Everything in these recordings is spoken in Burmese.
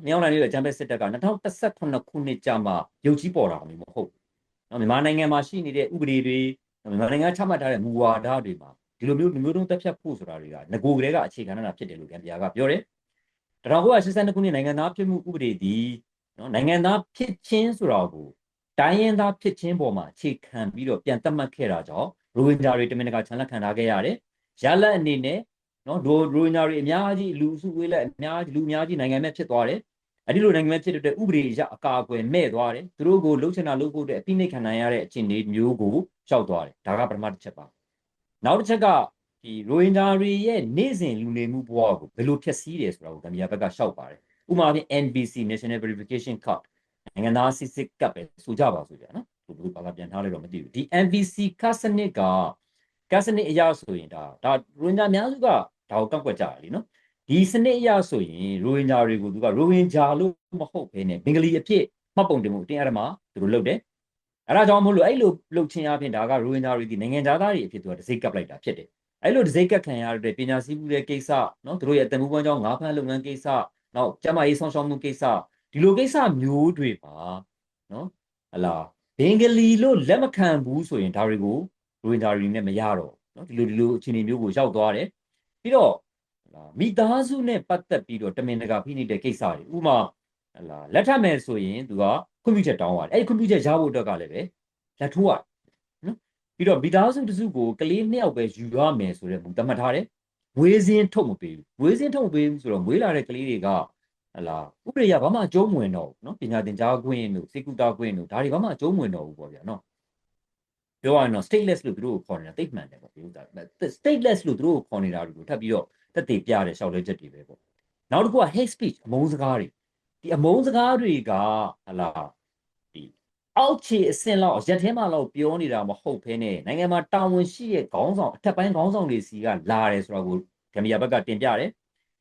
မြောက်နိုင်ရဲ့အကြမ်းဖက်စစ်တပ်က2019ခုနှစ်ကြာမှရုပ်ကြီးပေါ်တာမျိုးမဟုတ်မြန်မာနိုင်ငံမှာရှိနေတဲ့ဥပဒေတွေမြန်မာနိုင်ငံချမှတ်ထားတဲ့မူဝါဒတွေမှာဒီလိုမျိုးလူမျိုးတုံးတက်ဖြတ်ဖို့ဆိုတာတွေကငကိုကလေးကအခြေခံတာဖြစ်တယ်လို့ကံပြာကပြောတယ်1982ခုနှစ်နိုင်ငံသားဖြစ်မှုဥပဒေသည်နိုင်ငံသားဖြစ်ခြင်းဆိုတာကိုတိုင်းရင်းသားဖြစ်ခြင်းပေါ်မှာအခြေခံပြီးတော့ပြန်သတ်မှတ်ခဲ့တာကြောင့်ရိုဟင်ဂျာတွေတမင်တကာချန်လက်ခံထားခဲ့ရတယ်ရလတ်အနေနဲ့ရိုဟင်ဂျာတွေအများကြီးလူစုဝေးလက်အများကြီးနိုင်ငံမဲ့ဖြစ်သွားတယ်အဲ့ဒီလိုနိုင်ငံမဲ့ဖြစ်တဲ့ဥပဒေအရအကာအကွယ်မဲ့သွားတယ်သူတို့ကိုလှုပ်ချင်တာလှုပ်ဖို့အတွက်အပိနှိတ်ခံနိုင်ရတဲ့အခြေအနေမျိုးကိုရှောက်သွားတယ်ဒါကပထမတစ်ချက်ပါနောက်တစ်ချက်ကဒီရိုဟင်ဂျာတွေရဲ့နေ့စဉ်လူနေမှုဘဝကိုဘယ်လိုဖျက်ဆီးတယ်ဆိုတာကိုဂမ်ဘီယာဘက်ကရှောက်ပါတယ်ဥပမာဖြင့် NVC National Verification Card နိုင်ငံသားစစ်စစ်ကပ်ပဲဆိုကြပါဆိုကြနော်ဘယ်လိုဘာသာပြန်ထားလဲတော့မသိဘူးဒီ NVC ကတ်စနစ်ကကတ်စနစ်အရဆိုရင်ဒါရိုဟင်ဂျာအများစုကဒါကိုကောက်ကွက်ကြတယ်လीနော်ဒီစနစ်အရဆိုရင်ရိုဟင်ဂျာတွေကိုသူကရိုဟင်ဂျာလို့မဟုတ်ဘဲနဲ့ဘင်္ဂလီအဖြစ်မှတ်ပုံတင်မှုအတင်းအဓမ္မသူတို့လုပ်တယ်အဲ့ဒါကြောင့်မို့လို့အဲ့လိုလုပ်ချင်းအပြင်ဒါကရိုဟင်ဂျာတွေဒီနိုင်ငံသားတွေအဖြစ်သူကတစိမ့်ကပ်လိုက်တာဖြစ်တယ်အဲ့လိုတစိမ့်ကပ်ခံရတဲ့ပညာစည်းမှုတဲ့ကိစ္စနော်သူတို့ရဲ့အတန်ဖိုးပွားကြောင်းငါးဖမ်းလုပ်ငန်းကိစ္စနောက်ကျန်းမာရေးဆောင်ရှောက်မှုကိစ္စဒီလိုကိစ္စမျိုးတွေပါနော်ဟလာဘင်္ဂလီလို့လက်မခံဘူးဆိုရင်ဒါတွေကိုရိုဟင်ဂျာတွေနဲ့မရတော့နော်ဒီလိုအခြေအနေမျိုးကိုရောက်သွားတယ်ပြီးတော့မိသားစုနဲ့ပတ်သက်ပြီးတော့တမင်တကာဖိနှိပ်တဲ့ကိစ္စတွေဥပမာလက်ထပ်မယ်ဆိုရင်သူကခွင့်ပြုချက်တောင်းရတယ်အဲ့ဒီခွင့်ပြုချက်ရဖို့အတွက်ကလည်းပဲလက်ထိုးရတယ်နော်ပြီးတော့မိသားစုတစုကိုကလေး2ယောက်ပဲယူရမယ်ဆိုတဲ့မူသတ်မှတ်ထားတယ်ဝေးစင်းထုတ်မပေးဘူးဝေးစင်းထုတ်မပေးဘူးဆိုတော့မွေးလာတဲ့ကလေးတွေကဟလာဥပဒေရဘာမှအကျုံးမဝင်တော့ဘူးနော်ပညာသင်ကြားခွင့်တို့စေကူတာခွင့်တို့ဒါတွေဘာမှအကျုံးမဝင်တော့ဘူးပေါ့ဗျာနော်ပြောရရင်တော့ stateless လို့သူတို့ကိုခေါ်နေတာသိမှန်တယ်ပေါ့ပြောတာ stateless လို့သူတို့ကိုခေါ်နေတာတွေကိုထပ်ပြီးတော့တက်တည်ပြတဲ့ရှောက်လဲချက်တွေပဲပေါ့နောက်တစ်ခုက hate speech အမုန်းစကားတွေဒီအမုန်းစကားတွေကဟလာဒီအောက်ခြေအဆင့်လောက်ရက်ထဲမှာလောက်ပြောနေတာမဟုတ်ဘဲနဲ့နိုင်ငံမှာတာဝန်ရှိတဲ့ခေါင်းဆောင်အထက်ပိုင်းခေါင်းဆောင်တွေစီကလာတယ်ဆိုတော့ကိုဂမ်ဘီယာဘက်ကတင်ပြတယ်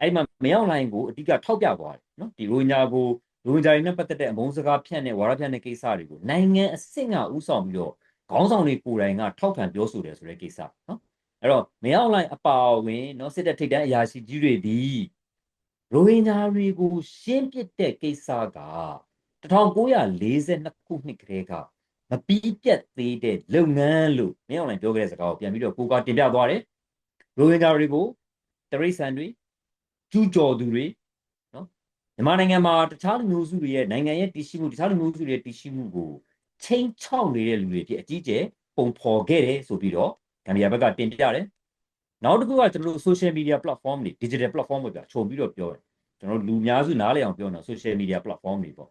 အဲ့မှာမရောက်လိုင်းကိုအဓိကထောက်ပြသွားတယ်နော်ဒီရိုဟင်ဂျာကိုရိုဟင်ဂျာတွေနဲ့ပတ်သက်တဲ့အမုန်းစကားဖြန့်တဲ့ဝါဒဖြန့်တဲ့ကိစ္စတွေကိုနိုင်ငံအဆင့်ကဥဆောင်ပြီးတော့ခေါင်းဆောင်တွေကိုယ်တိုင်ကထောက်ခံပြောဆိုတယ်ဆိုတဲ့ကိစ္စနော်အဲ့တော့မရောက်လိုင်းအပါအဝင်နော်စစ်တပ်ထိပ်တန်းအရာရှိကြီးတွေဒီရိုဟင်ဂျာတွေကိုရှင်းပစ်တဲ့ကိစ္စက1942ခုနှစ်ကတည်းကမပြီးပြတ်သေးတဲ့လုပ်ငန်းလို့မင်းအောင်လှိုင်ပြောခဲ့တဲ့စကားကိုပြန်ပြီးတော့ကိုကတင်ပြသွားတယ်ရိုဟင်ဂျာတွေကိုတရိษံတွေကျူးကျော်သူတွေနော်မြန်မာနိုင်ငံမှာတခြားလူမျိုးစုတွေရဲ့နိုင်ငံရဲ့တည်ရှိမှုတခြားလူမျိုးစုတွေရဲ့တည်ရှိမှုကိုချိန်ချောက်နေတဲ့လူတွေဖြစ်အကြီးကျယ်ပုံဖော်ခဲ့တယ်ဆိုပြီးတော့ဂမ်ဘီယာဘက်ကတင်ပြတယ်နောက်တစ်ခုကကျွန်တော်တို့ social media platform တွေ digital platform တွေပြခြုံပြီးတော့ပြောတယ်ကျွန်တော်တို့လူများစုနားလည်အောင်ပြောနေ social media platform တွေပေါ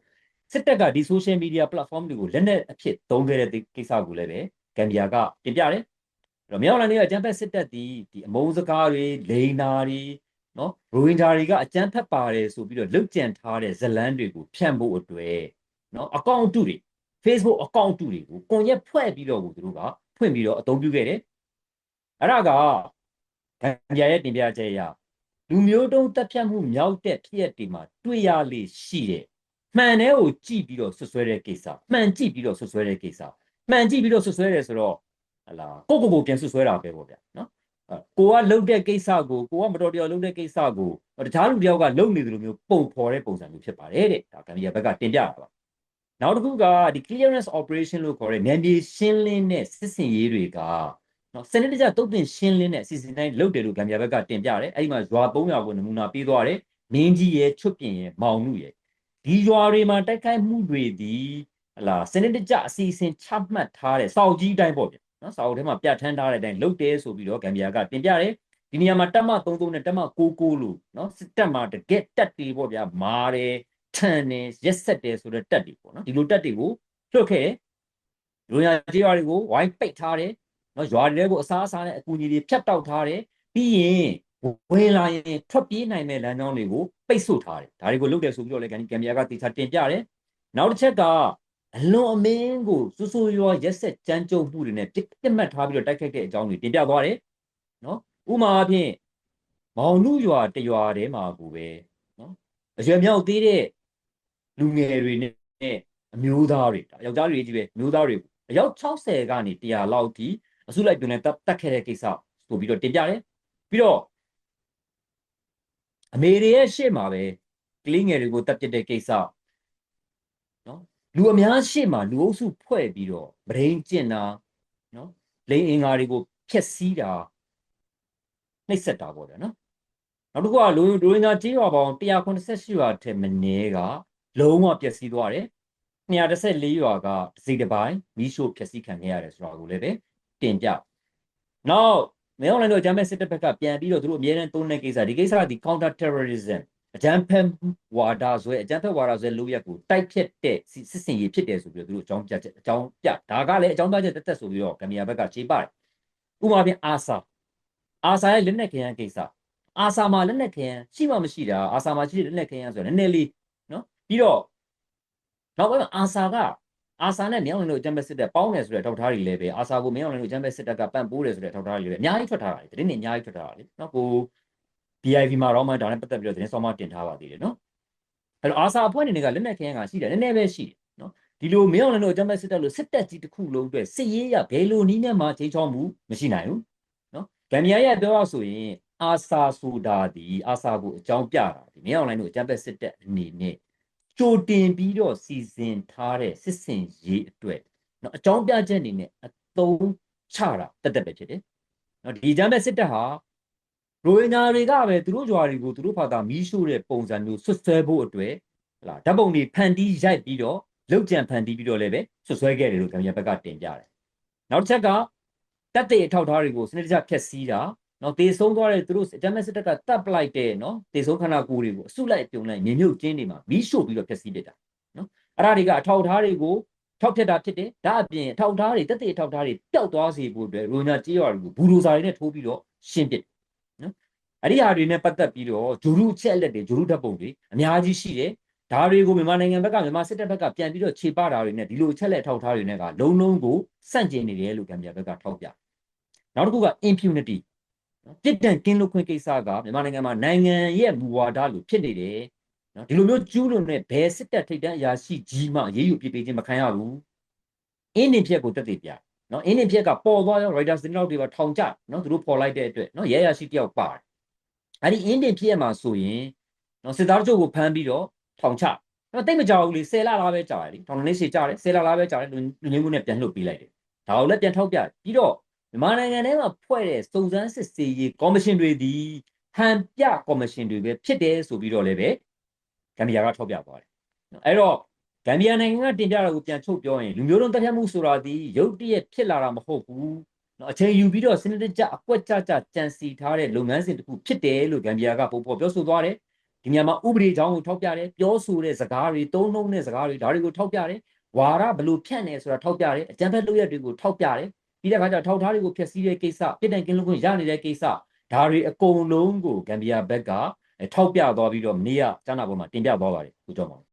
့စစ်တပ်ကဒီ social media platform တွေကိုလက်နက်အဖြစ်သုံးခဲ့တဲ့ကိစ္စကိုလည်းပဲဂမ်ဘီယာကတင်ပြတယ်အဲ့တော့မြောက်လာနေကအကြမ်းဖက်စစ်တပ်ဒီအမုန်းစကားတွေလိန်နာတွေနော်ရိုဟင်ဂျာတွေကအကြမ်းဖက်ပါတယ်ဆိုပြီးတော့လုတ်ကြံထားတဲ့ဇလန်းတွေကိုဖြန့်ဖို့အတွက်နော်အကောင့်တူတွေ Facebook အကောင့်တူတွေကိုကွန်ရက်ဖွဲ့ပြီးတော့ကိုသူတို့ကဖွင့်ပြီးတော့အသုံးပြုခဲ့တယ်အဲ့ဒါကဂမ်ဘီယာရဲ့တင်ပြချက်အရလူမျိုးတုံးတပ်ဖြတ်မှုမြောက်တဲ့ဖြစ်ရပ်တွေမှာတွေ့ရလေရှိတဲ့မှန်တဲ့ကိုကြည့်ပြီးတော့ဆွဆွဲတဲ့ကိစ္စမှန်ကြည့်ပြီးတော့ဆွဆွဲတဲ့ကိစ္စမှန်ကြည့်ပြီးတော့ဆွဆွဲတယ်ဆိုတော့ဟလာကိုပြန်ဆွဆွဲတာပဲပေါ့ဗျာနော်ကိုကလှုပ်တဲ့ကိစ္စကိုကိုကမတော်တရားလှုပ်တဲ့ကိစ္စကိုတခြားလူတယောက်ကလှုပ်နေတယ်လို့မျိုးပုံဖော်တဲ့ပုံစံမျိုးဖြစ်ပါတယ်တဲ့ဒါဂမ်ဘီယာဘက်ကတင်ပြတာပါနောက်တစ်ခုကဒီ clearance operation လို့ခေါ်တဲ့နယ်မြေရှင်းလင်းတဲ့စစ်စင်ရေးတွေကနော်စနစ်တကျတုတ်တင်ရှင်းလင်းတဲ့အစီအစဉ်တိုင်းလုပ်တယ်လို့ဂမ်ဘီယာဘက်ကတင်ပြတယ်အဲ့ဒီမှာရွာ300ကိုနမူနာပေးသွားတယ်မင်းကြီးရဲ့ချွတ်ပြင်ရဲ့မောင်မှုရဲ့ဒီရွာတွေမှာတိုက်ခိုက်မှုတွေဒီဟလာစနစ်တကျအစီအစဉ်ချမှတ်ထားတဲ့စောက်ကြီးတိုင်းပေါ့ဗျနော်စောက်ထဲမှာပြဋ္ဌာန်းထားတဲ့အတိုင်းလုပ်တယ်ဆိုပြီးတော့ဂမ်ဘီယာကတင်ပြတယ်ဒီနေရာမှာတက်မ33နဲ့တက်မ99လို့နော်စစ်တပ်မှာတကက်တက်တွေပေါ့ဗျာမာတယ်ထန်တယ်ရက်ဆက်တယ်ဆိုတော့တက်တွေပေါ့နော်ဒီလိုတက်တွေကိုလွှတ်ခဲ့လူရကြေးရွာတွေကိုဝိုင်းပိတ်ထားတယ်နော်ရွာတွေကိုအစားအစာနဲ့အကူအညီတွေဖြတ်တောက်ထားတယ်ပြီးရင်ဝင်လာရင်ထွက်ပြေးနိုင်တဲ့လမ်းကြောင်းတွေကိုပိတ်ဆို့ထားတယ်ဒါတွေကိုလုပ်တယ်ဆိုပြီးတော့လည်းဂမ်ဘီယာကတေချာတင်ပြတယ်နောက်တစ်ချက်ကအလွန်အမင်းကိုစိုးစိုးရွားရက်ဆက်ကြမ်းကြုတ်မှုတွေနဲ့ပြစ်မှတ်ထားပြီးတော့တိုက်ခိုက်တဲ့အကြောင်းတွေတင်ပြသွားတယ်နော်ဥပမာအဖြစ်မောင်နုရွာတရွာထဲမှာကိုပဲနော်အရွယ်မြောက်သေးတဲ့လူငယ်တွေနဲ့အမျိုးသားတွေယောက်ျားတွေကြီးပဲအမျိုးသားတွေအယောက်60ကနေ100လောက်ထိအစုလိုက်ပြုံနဲ့တက်ခဲ့တဲ့ကိစ္စဆိုပြီးတော့တင်ပြတယ်ပြီးတော့အမေတွေရဲ့ရှေ့မှာပဲ ကလေးငယ်တွေကိုတပ်ပစ်တဲ့ကိစ္စနော်လူအများရှေ့မှာလူအုပ်စုဖွဲ့ပြီးတော့ဗရိန်းကျင့်တာနော်လိန်အင်္ဂါတွေကိုဖျက်ဆီးတာနှိပ်စက်တာပေါ့ဗျာနော်နောက်တစ်ခုကလူရင်းသားကြေးရွာပေါင်း188ရွာထက်မနည်းကလုံးဝပျက်စီးသွားတယ်214ရွာကတစ်စိတ်တစ်ပိုင်းမီးရှို့ဖျက်ဆီးခံခဲ့ရတယ်ဆိုတာကိုလည်းပဲတင်ပြနောက်မဲအောင်လိုင်းတို့အကြမ်းဖက်စစ်တပ်ဘက်ကပြန်ပြီးတော့သူတို့အများနဲ့သုံးတဲ့ကိစ္စဒီကိစ္စကဒီ counter terrorism အကြမ်းဖက်ဝါဒဆိုအကြမ်းဖက်ဝါဒဆိုလုပ်ရက်ကိုတိုက်ဖြတ်တဲ့စစ်စင်ရေးဖြစ်တယ်ဆိုပြီးတော့သူတို့အကြောင်းပြဒါကလည်းအကြောင်းပြချက်တက်ဆိုပြီးတော့ကမ်ဘီယာဘက်ကခြေပါတယ်ဥပမာဖြင့်အာဆာရဲ့လက်နက်ခဲယမ်းကိစ္စအာဆာမှာလက်နက်ခဲယမ်းရှိမှမရှိတာအာဆာမှာရှိတဲ့လက်နက်ခဲယမ်းဆိုတော့နည်းနည်းလေးနော်ပြီးတော့နောက်ပိုင်းမှာအာဆာနဲ့မြောင်းလင်းတို့အကြမ်းဖက်စစ်တပ်ပေါင်းတယ်ဆိုတဲ့ထောက်ထားတွေလည်းပဲအာဆာကိုမြောင်းလင်းတို့အကြမ်းဖက်စစ်တပ်ကပံ့ပိုးတယ်ဆိုတဲ့ထောက်ထားတွေလည်းအများကြီးထွက်ထားတာလေတနေ့အများကြီးထွက်ထားတာလေနော်ကို BIV မှာတော့မှဒါနဲ့ပတ်သက်ပြီးတော့သတင်းဆောင်မတင်ထားပါသေးတယ်နော်အဲ့တော့အာဆာအဖွဲ့အနေနဲ့ကလက်နက်ခဲယမ်းကရှိတယ်နည်းနည်းပဲရှိတယ်နော်ဒီလိုမြောင်းလင်းတို့အကြမ်းဖက်စစ်တပ်လို့စစ်တပ်ကြီးတစ်ခုလုံးအတွက်စစ်ရေးရဘယ်လိုနည်းနဲ့မှချိန်ချောမှုမရှိနိုင်ဘူးနော်ဂမ်ဘီယာရဲ့ပြောရဆိုရင်အာဆာဆိုတာဒီအာဆာကိုအကြောင်းပြတာဒီမြောင်းလင်းတို့အကြမ်းဖက်စစ်တပ်အနေနဲ့ကြိုတင်ပြီးတော့စီစဉ်ထားတဲ့စစ်စင်ရေးအတွက်နော်အကြောင်းပြချက်အနေနဲ့အသုံးချတာတက်ပဲဖြစ်တယ်နော်ဒီအကြမ်းဖက်စစ်တပ်ဟာရိုဟင်ဂျာတွေကပဲသူတို့ဂျွာတွေကိုသူတို့ဖာသာမီးရှို့တဲ့ပုံစံမျိုးဆွတ်ဆွဲဖို့အတွက်ဟလာဓာတ်ပုံတွေဖန်တီးရိုက်ပြီးတော့လောက်ကြံဖန်တီးပြီးတော့လည်းပဲဆွတ်ဆွဲခဲ့တယ်လို့ကမ်ဘီယာဘက်ကတင်ပြတယ်နောက်တစ်ချက်ကတပ်တဲ့အထောက်အထားတွေကိုစနစ်တကျဖျက်ဆီးတာနော်တေဆုံးသွားတဲ့သူတို့အကြမ်းဖက်စစ်တပ်ကတပ်ပလိုက်တဲ့နော်တေဆုံးခန္ဓာကိုယ်တွေကိုအစုလိုက်ပြုံလိုက်မြေမြုပ်ကျင်းတွေမှာမီးရှို့ပြီးတော့ဖျက်ဆီးပစ်တာနော်အဲ့ဒါတွေကအထောက်အထားတွေကိုထောက်ဖြတ်တာဖြစ်တယ်ဒါအပြင်အထောက်အထားတွေတပ်တဲ့အထောက်အထားတွေပျောက်သွားစေဖို့အတွက်ရိုညာကြေးရွာတွေကိုဘူဒိုဇာတွေနဲ့ထိုးပြီးတော့ရှင်းပစ်နော်အဲ့ဒီဟာတွေနဲ့ပတ်သက်ပြီးတော့ဂျူရုအချက်အလက်တွေဂျူရုဓာတ်ပုံတွေအများကြီးရှိတယ်ဒါတွေကိုမြန်မာနိုင်ငံဘက်ကမြန်မာစစ်တပ်ဘက်ကပြန်ပြီးတော့ခြေပတာတွေနဲ့ဒီလိုအချက်လက်ထောက်ထားတွေနဲ့ကလုံးလုံးကိုစန့်ကျင်နေတယ်လို့ကမ်ဘီယာဘက်ကထောက်ပြနောက်တစ်ခုက impunityပြစ်ဒဏ်ကင်းလွတ်ခွင့်ကိစ္စကမြန်မာနိုင်ငံမှာနိုင်ငံရဲ့မူဝါဒလိုဖြစ်နေတယ်နော်ဒီလိုမျိုးကျူးလွန်တဲ့ဘယ်စစ်တပ်ထိပ်တန်းအရာရှိကြီးမှရေးယူပြပေးခြင်းမခံရဘူးအင်းနေဖြက်ကိုတက်တည်ပြနော်အင်းနေဖြက်ကပေါ်သွားရော Reuters သတင်းတောက်တွေပါထောင်ချနော်သူတို့ပေါ်လိုက်တဲ့အတွက်နော်ရဲရရှိတယောက်ပါတယ်အဲ့ဒီအင်းနေဖြက်မှာဆိုရင်နော်စစ်သားတို့ကိုဖမ်းပြီးတော့ထောင်ချနော်တိတ်မကြောက်ဘူးလေ10လလားပဲကြာတယ်လေထောင်လေးရှည်ကြာတယ်10လလားပဲကြာတယ်လူငင်းမှုနဲ့ပြန်လွှတ်ပေးလိုက်တယ်ဒါကိုလည်းပြန်ထောက်ပြပြီးတော့မြန်မာနိုင်ငံထဲမှာဖွဲ့တဲ့စုံစမ်းစစ်ဆေးရေးကော်မရှင်တွေဒီဟန်ပြကော်မရှင်တွေပဲဖြစ်တယ်ဆိုပြီးတော့လည်းပဲဂမ်ဘီယာကထောက်ပြသွားတယ်အဲ့တော့ဂမ်ဘီယာနိုင်ငံကတင်ပြတာကိုပြန်ချုပ်ပြောရင်လူမျိုးတုံးတပ်ဖြတ်မှုဆိုတာဒီရုတ်တရက်ဖြစ်လာတာမဟုတ်ဘူးနော်အချိန်ယူပြီးတော့စနစ်တကျအကွက်ကြကြံစီထားတဲ့လုပ်ငန်းစဉ်တစ်ခုဖြစ်တယ်လို့ဂမ်ဘီယာကပုံဖော်ပြောဆိုသွားတယ်ဒီညမှာဥပဒေကြောင်းကိုထောက်ပြတယ်ပြောဆိုတဲ့စကားတွေသုံးနှုန်းတဲ့စကားတွေဒါတွေကိုထောက်ပြတယ်ဝါရဘလို့ဖြန့်နေဆိုတာထောက်ပြတယ်အကြမ်းဖက်လုပ်ရက်တွေကိုထောက်ပြတယ်ပြီးတဲ့အခါကျထောက်ထားတွေကိုဖျက်ဆီးတဲ့ကိစ္စပြစ်ဒဏ်ကင်းလွတ်ခွင့်ရနေတဲ့ကိစ္စဒါတွေအကုန်လုံးကိုဂမ်ဘီယာဘက်ကထောက်ပြသွားပြီးတော့မနေ့ကကြားနာပွဲမှာတင်ပြသွားပါတယ်ကိုကျော်မောင်